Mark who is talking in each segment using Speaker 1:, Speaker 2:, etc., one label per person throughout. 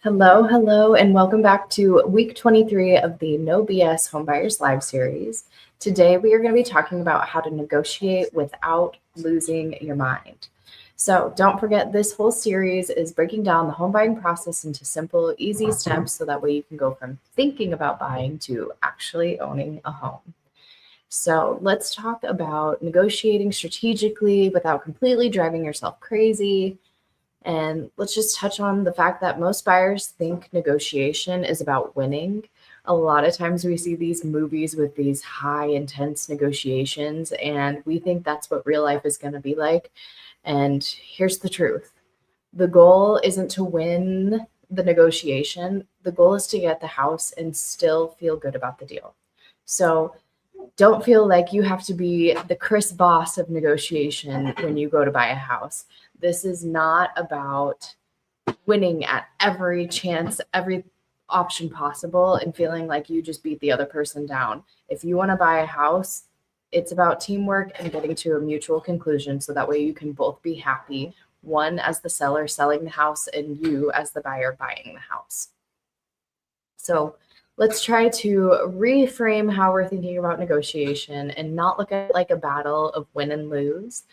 Speaker 1: Hello, and welcome back to week 23 of the No BS Homebuyers Live series. Today, we are going to be talking about how to negotiate without losing your mind. So, don't forget, this whole series is breaking down the home buying process into simple, easy steps so that way you can go from thinking about buying to actually owning a home. So, let's talk about negotiating strategically without completely driving yourself crazy. And let's just touch on the fact that most buyers think negotiation is about winning. A lot of times we see these movies with these high intense negotiations, and we think that's what real life is going to be like. And here's the truth: the goal isn't to win the negotiation, the goal is to get the house and still feel good about the deal. So don't feel like you have to be the Chris Boss of negotiation when you go to buy a house. This is not about winning at every chance, every option possible, and feeling like you just beat the other person down. If you want to buy a house, it's about teamwork and getting to a mutual conclusion so that way you can both be happy, one as the seller selling the house and you as the buyer buying the house. So let's try to reframe how we're thinking about negotiation and not look at it like a battle of win and lose.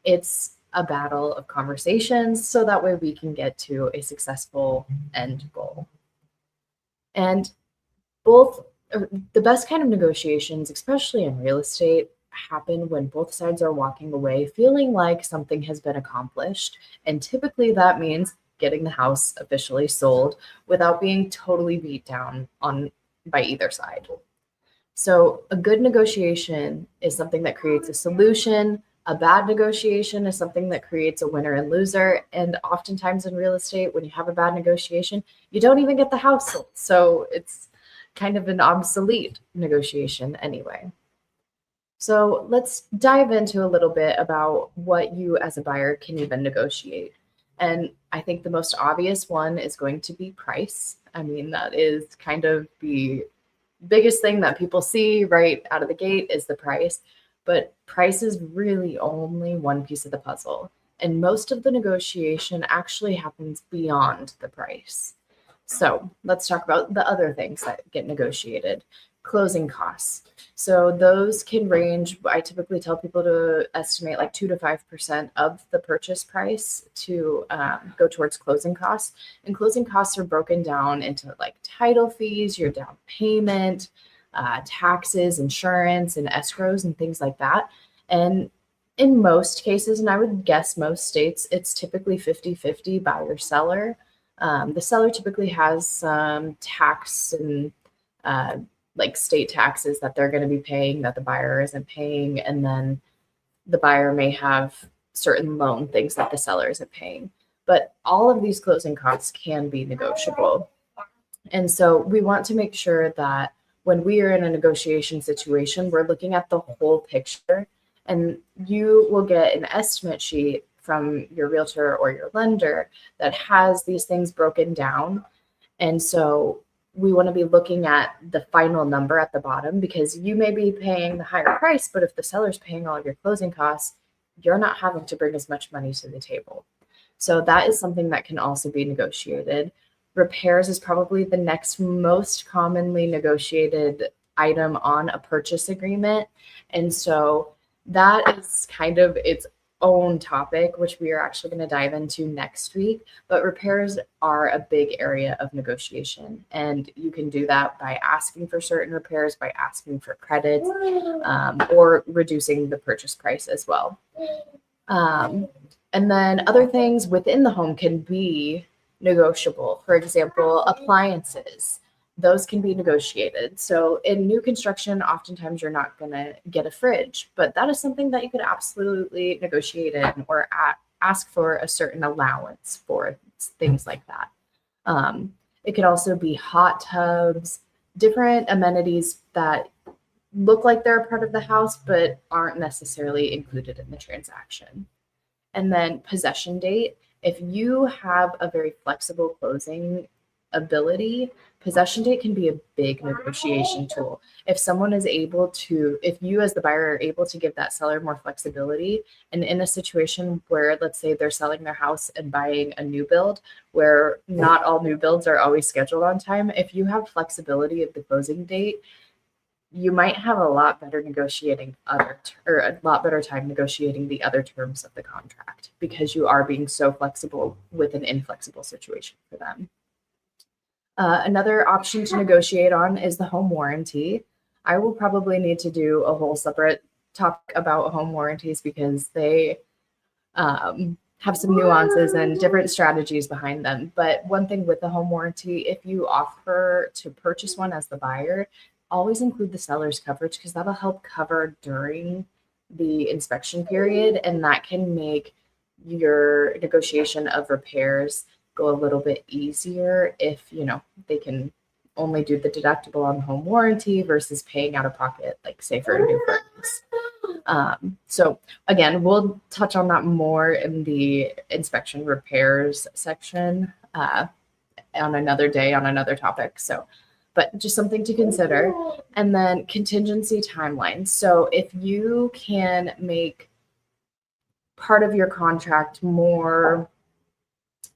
Speaker 1: It's a battle of conversations so that way we can get to a successful end goal. And both the best kind of negotiations, especially in real estate, happen when both sides are walking away feeling like something has been accomplished. And typically that means getting the house officially sold without being totally beat down on by either side. So a good negotiation is something that creates a solution. A bad negotiation is something that creates a winner and loser. And oftentimes in real estate, when you have a bad negotiation, you don't even get the house sold. So it's kind of an obsolete negotiation anyway. So let's dive into a little bit about what you as a buyer can even negotiate. And I think the most obvious one is going to be price. I mean, that is kind of the biggest thing that people see right out of the gate is the price. But price is really only one piece of the puzzle. And most of the negotiation actually happens beyond the price. So let's talk about the other things that get negotiated. Closing costs. So those can range. I typically tell people to estimate like 2 to 5% of the purchase price to go towards closing costs. And closing costs are broken down into like title fees, your down payment, taxes, insurance, and escrows, and things like that. And in most cases, and I would guess most states, it's typically 50-50 buyer seller. The seller typically has some tax and like state taxes that they're going to be paying that the buyer isn't paying. And then the buyer may have certain loan things that the seller isn't paying. But all of these closing costs can be negotiable. And so we want to make sure that when we are in a negotiation situation, we're looking at the whole picture. And you will get an estimate sheet from your realtor or your lender that has these things broken down. And so we want to be looking at the final number at the bottom because you may be paying the higher price, but if the seller's paying all of your closing costs, you're not having to bring as much money to the table. So that is something that can also be negotiated. Repairs is probably the next most commonly negotiated item on a purchase agreement. And so that is kind of its own topic, which we are actually going to dive into next week. But repairs are a big area of negotiation. And you can do that by asking for certain repairs, by asking for credits, or reducing the purchase price as well. And then other things within the home can be negotiable. For example, appliances. Those can be negotiated. So in new construction, oftentimes you're not going to get a fridge, but that is something that you could absolutely negotiate in or ask for a certain allowance for things like that. It could also be hot tubs, different amenities that look like they're a part of the house, but aren't necessarily included in the transaction. And then possession date. If you have a very flexible closing ability, possession date can be a big negotiation tool. If you as the buyer are able to give that seller more flexibility, and in a situation where, let's say, they're selling their house and buying a new build, where not all new builds are always scheduled on time, if you have flexibility of the closing date, you might have a lot better time negotiating the other terms of the contract because you are being so flexible with an inflexible situation for them. Another option to negotiate on is the home warranty. I will probably need to do a whole separate topic about home warranties because they have some nuances and different strategies behind them. But one thing with the home warranty, if you offer to purchase one as the buyer, always include the seller's coverage because that'll help cover during the inspection period, and that can make your negotiation of repairs go a little bit easier if they can only do the deductible on home warranty versus paying out of pocket, like say for a new furnace. So again, we'll touch on that more in the inspection repairs section on another day on another topic. But just something to consider. And then contingency timelines. So if you can make part of your contract more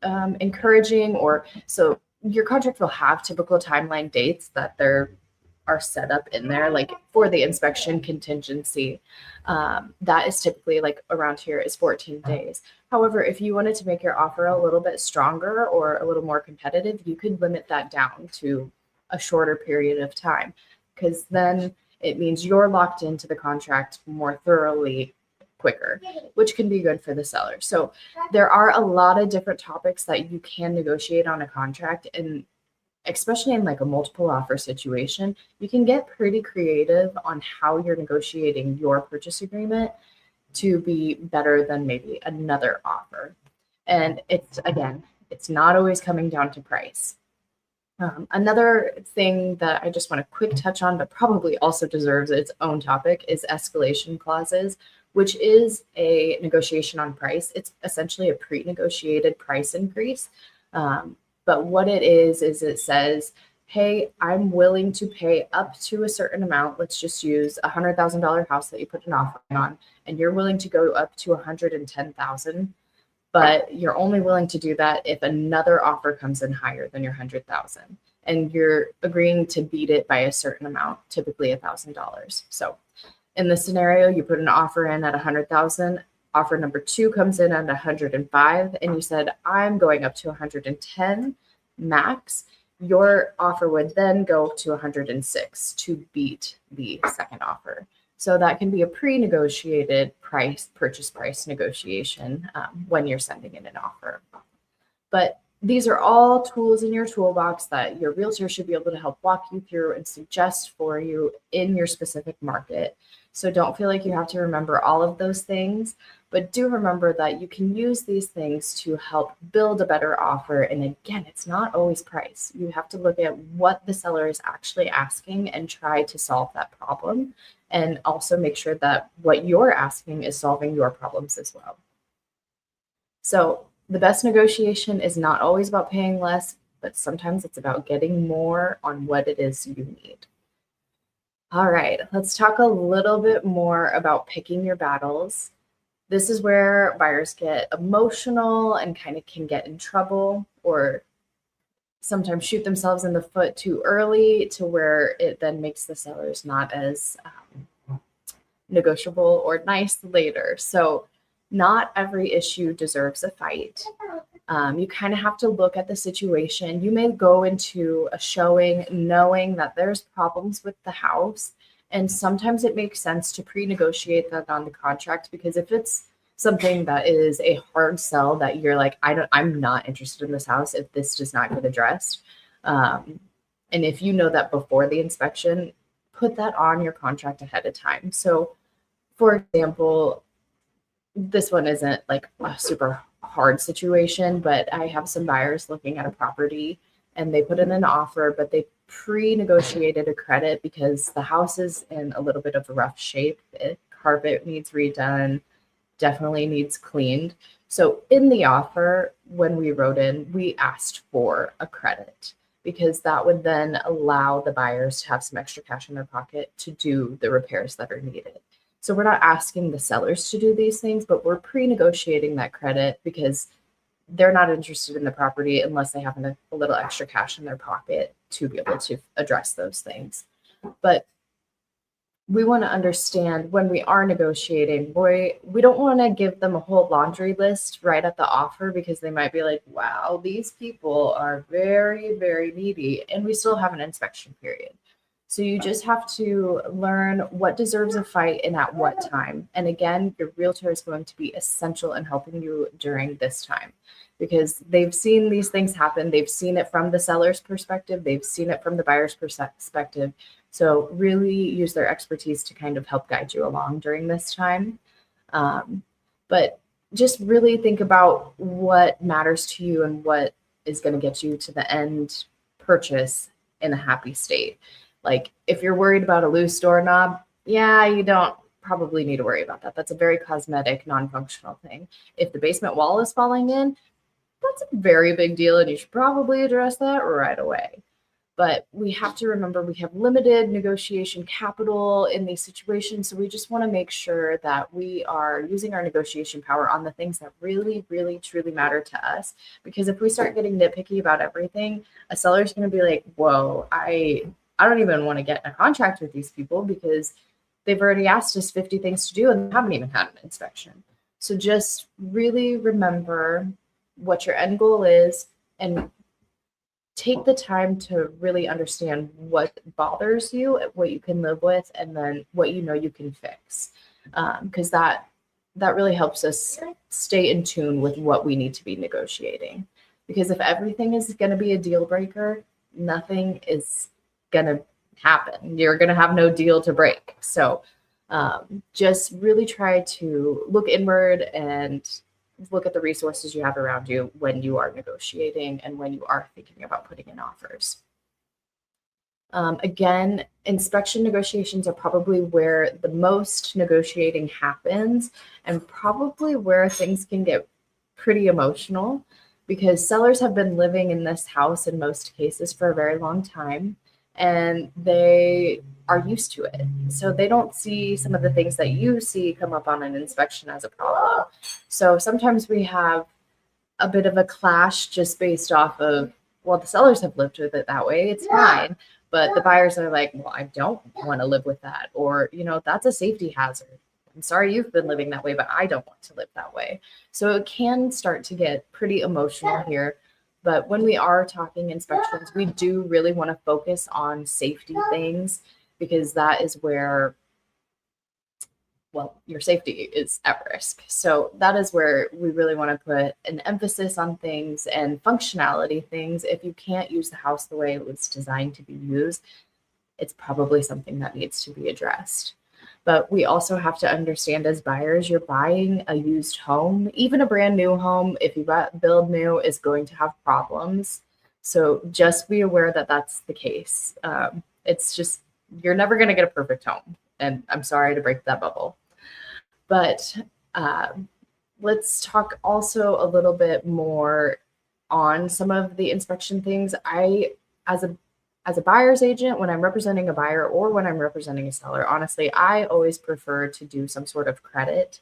Speaker 1: encouraging, so your contract will have typical timeline dates that are set up in there, like for the inspection contingency. That is typically, like around here, is 14 days. However, if you wanted to make your offer a little bit stronger or a little more competitive, you could limit that down to a shorter period of time, because then it means you're locked into the contract more thoroughly quicker, which can be good for the seller. So there are a lot of different topics that you can negotiate on a contract, and especially in like a multiple offer situation, you can get pretty creative on how you're negotiating your purchase agreement to be better than maybe another offer. And it's not always coming down to price. Another thing that I just want to quick touch on, but probably also deserves its own topic, is escalation clauses, which is a negotiation on price. It's essentially a pre-negotiated price increase. But what it is it says, hey, I'm willing to pay up to a certain amount. Let's just use a $100,000 house that you put an offer on, and you're willing to go up to $110,000. But you're only willing to do that if another offer comes in higher than your $100,000, and you're agreeing to beat it by a certain amount, typically $1,000. So in this scenario, you put an offer in at $100,000. Offer number 2 comes in at 105, and you said, I'm going up to 110 max. Your offer would then go to 106 to beat the second offer. So that can be a pre-negotiated purchase price negotiation when you're sending in an offer. But these are all tools in your toolbox that your realtor should be able to help walk you through and suggest for you in your specific market. So don't feel like you have to remember all of those things, but do remember that you can use these things to help build a better offer. And again, it's not always price. You have to look at what the seller is actually asking and try to solve that problem. And also make sure that what you're asking is solving your problems as well. So the best negotiation is not always about paying less, but sometimes it's about getting more on what it is you need. All right, let's talk a little bit more about picking your battles. This is where buyers get emotional and kind of can get in trouble, or sometimes shoot themselves in the foot too early to where it then makes the sellers not as negotiable or nice later. So not every issue deserves a fight. You kind of have to look at the situation. You may go into a showing knowing that there's problems with the house, and sometimes it makes sense to pre-negotiate that on the contract, because if it's something that is a hard sell that you're like, I'm not interested in this house if this does not get addressed. And if you know that before the inspection, put that on your contract ahead of time. So for example, this one isn't like a super hard situation, but I have some buyers looking at a property and they put in an offer, but they pre-negotiated a credit because the house is in a little bit of a rough shape. Carpet needs redone, definitely needs cleaned. So in the offer, when we wrote in, we asked for a credit. because that would then allow the buyers to have some extra cash in their pocket to do the repairs that are needed. So we're not asking the sellers to do these things, but we're pre-negotiating that credit because they're not interested in the property unless they have a little extra cash in their pocket to be able to address those things. But we want to understand when we are negotiating, we don't want to give them a whole laundry list right at the offer, because they might be like, wow, these people are very, very needy, and we still have an inspection period. So you just have to learn what deserves a fight and at what time. And again, your realtor is going to be essential in helping you during this time, because they've seen these things happen. They've seen it from the seller's perspective. They've seen it from the buyer's perspective. So really use their expertise to kind of help guide you along during this time. But just really think about what matters to you and what is going to get you to the end purchase in a happy state. Like if you're worried about a loose doorknob, yeah, you don't probably need to worry about that. That's a very cosmetic, non-functional thing. If the basement wall is falling in, that's a very big deal, and you should probably address that right away. But we have to remember we have limited negotiation capital in these situations. So we just want to make sure that we are using our negotiation power on the things that really, really, truly matter to us. Because if we start getting nitpicky about everything, a seller is going to be like, whoa, I don't even want to get in a contract with these people because they've already asked us 50 things to do and they haven't even had an inspection. So just really remember what your end goal is and take the time to really understand what bothers you, what you can live with, and then what you know you can fix. Because that really helps us stay in tune with what we need to be negotiating. Because if everything is going to be a deal breaker, nothing is going to happen. You're going to have no deal to break. So just really try to look inward and look at the resources you have around you when you are negotiating and when you are thinking about putting in offers. Again, inspection negotiations are probably where the most negotiating happens and probably where things can get pretty emotional, because sellers have been living in this house in most cases for a very long time and they are used to it. So they don't see some of the things that you see come up on an inspection as a problem. So sometimes we have a bit of a clash just based off of, well, the sellers have lived with it that way, it's fine. But the buyers are like, well, I don't want to live with that. Or, that's a safety hazard. I'm sorry you've been living that way, but I don't want to live that way. So it can start to get pretty emotional here. But when we are talking inspections, we do really want to focus on safety things, because that is where, well, your safety is at risk. So that is where we really want to put an emphasis on things and functionality things. If you can't use the house the way it was designed to be used, it's probably something that needs to be addressed. But we also have to understand, as buyers, you're buying a used home. Even a brand new home, if you build new, is going to have problems. So just be aware that that's the case. It's just, you're never going to get a perfect home. And I'm sorry to break that bubble. But let's talk also a little bit more on some of the inspection things. As a buyer's agent, when I'm representing a buyer or when I'm representing a seller, honestly, I always prefer to do some sort of credit,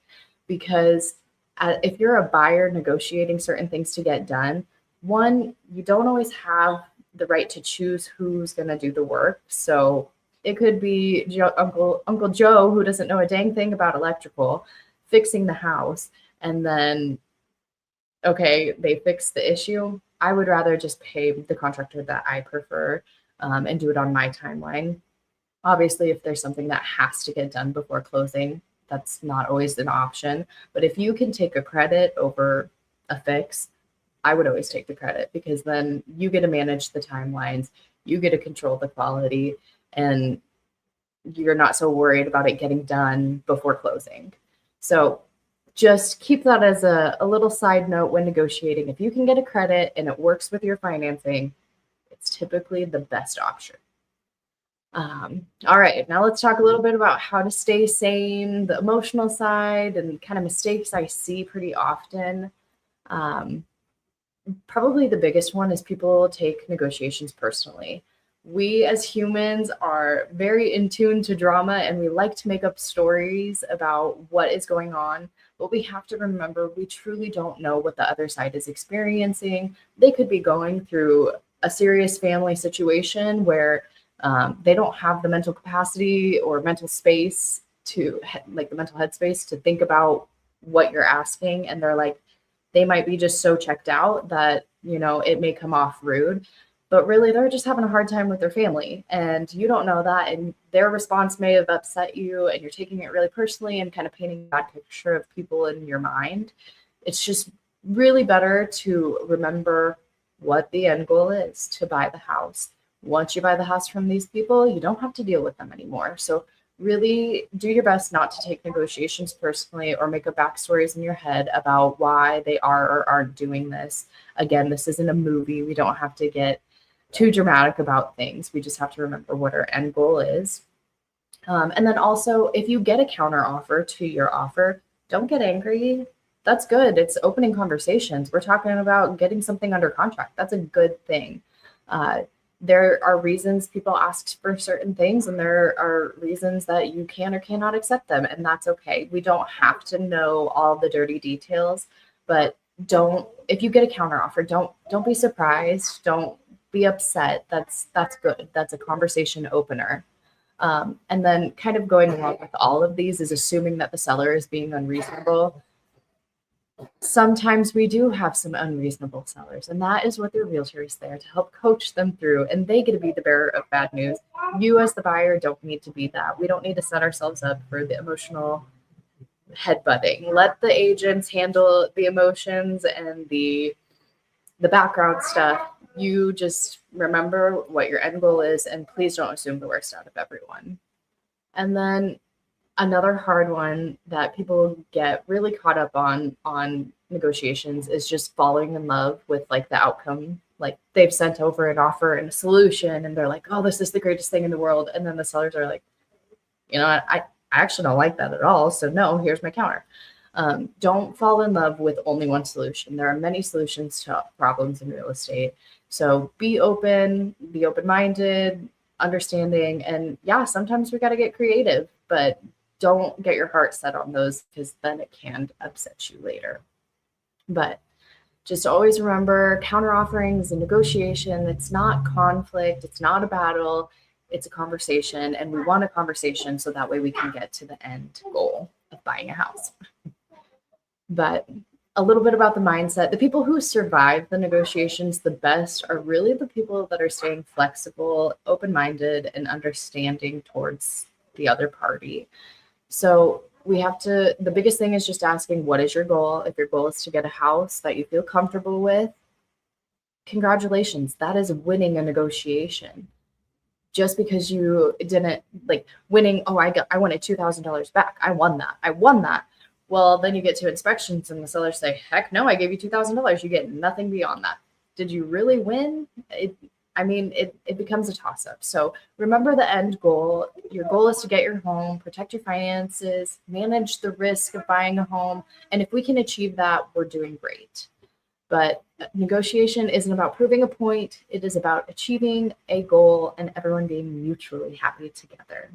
Speaker 1: because if you're a buyer negotiating certain things to get done, one, you don't always have the right to choose who's going to do the work. So it could be Uncle Joe, who doesn't know a dang thing about electrical, fixing the house, and then, okay, they fix the issue. I would rather just pay the contractor that I prefer and do it on my timeline. Obviously, if there's something that has to get done before closing, that's not always an option. But if you can take a credit over a fix, I would always take the credit, because then you get to manage the timelines, you get to control the quality, and you're not so worried about it getting done before closing. So just keep that as a little side note when negotiating. If you can get a credit and it works with your financing, it's typically the best option. All right, now let's talk a little bit about how to stay sane, the emotional side, and kind of mistakes I see pretty often. Probably the biggest one is people take negotiations personally. We as humans are very in tune to drama and we like to make up stories about what is going on. But we have to remember we truly don't know what the other side is experiencing. They could be going through a serious family situation where they don't have the mental capacity or mental space to, like the mental headspace to think about what you're asking. And they're like, they might be just so checked out that, it may come off rude, but really they're just having a hard time with their family. And you don't know that. And their response may have upset you and you're taking it really personally and kind of painting a bad picture of people in your mind. It's just really better to remember what the end goal is, to buy the house. Once you buy the house from these people, you don't have to deal with them anymore. So really do your best not to take negotiations personally or make up backstories in your head about why they are or aren't doing this. Again, this isn't a movie. We don't have to get too dramatic about things. We just have to remember what our end goal is. And then also, if you get a counter offer to your offer, don't get angry. That's good. It's opening conversations. We're talking about getting something under contract. That's a good thing. There are reasons people ask for certain things, and there are reasons that you can or cannot accept them, and that's okay. We don't have to know all the dirty details, but if you get a counter offer, don't be surprised. Don't be upset. That's good. That's a conversation opener. And then kind of going along with all of these is assuming that the seller is being unreasonable. Sometimes we do have some unreasonable sellers, and that is what their realtor is there to help coach them through, and they get to be the bearer of bad news. You as the buyer don't need to be that. We don't need to set ourselves up for the emotional headbutting. Let the agents handle the emotions and the background stuff. You just remember what your end goal is, and please don't assume the worst out of everyone. And then another hard one that people get really caught up on negotiations is just falling in love with like the outcome. Like they've sent over an offer and a solution and they're like, oh, this is the greatest thing in the world. And then the sellers are like, I actually don't like that at all. So no, here's my counter. Don't fall in love with only one solution. There are many solutions to problems in real estate. So be open-minded, understanding, and yeah, sometimes we got to get creative, but don't get your heart set on those because then it can upset you later. But just always remember, counter offering is a negotiation. It's not conflict. It's not a battle. It's a conversation, and we want a conversation so that way we can get to the end goal of buying a house. But a little bit about the mindset. The people who survive the negotiations the best are really the people that are staying flexible, open-minded, and understanding towards the other party. So the biggest thing is just asking, what is your goal? If your goal is to get a house that you feel comfortable with, congratulations, that is winning a negotiation. Just because you didn't winning, I wanted $2,000 back. I won that. Well, then you get to inspections and the sellers say, heck no, I gave you $2,000. You get nothing beyond that. Did you really win? It becomes a toss-up. So remember the end goal. Your goal is to get your home, protect your finances, manage the risk of buying a home. And if we can achieve that, we're doing great. But negotiation isn't about proving a point. It is about achieving a goal and everyone being mutually happy together.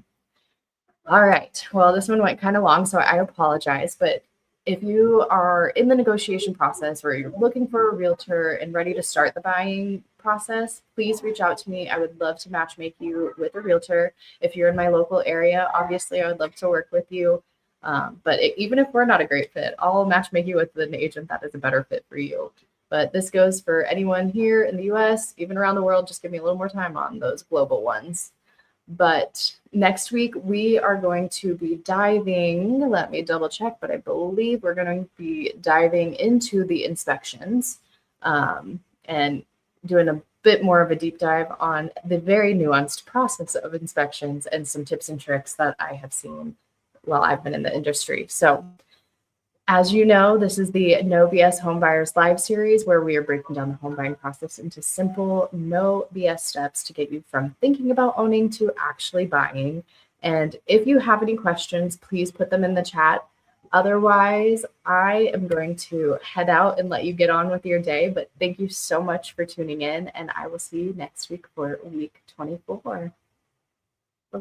Speaker 1: All right. Well, this one went kind of long, so I apologize. But if you are in the negotiation process or you're looking for a realtor and ready to start the buying process, please reach out to me. I would love to matchmake you with a realtor. If you're in my local area, obviously, I would love to work with you. But even if we're not a great fit, I'll matchmake you with an agent that is a better fit for you. But this goes for anyone here in the US, even around the world. Just give me a little more time on those global ones. But next week, we are going to be diving, let me double check, but I believe we're going to be diving into the inspections and doing a bit more of a deep dive on the very nuanced process of inspections and some tips and tricks that I have seen while I've been in the industry. So as you know, this is the No BS Homebuyers Live series where we are breaking down the home buying process into simple, no BS steps to get you from thinking about owning to actually buying. And if you have any questions, please put them in the chat. Otherwise, I am going to head out and let you get on with your day. But thank you so much for tuning in, and I will see you next week for week 24.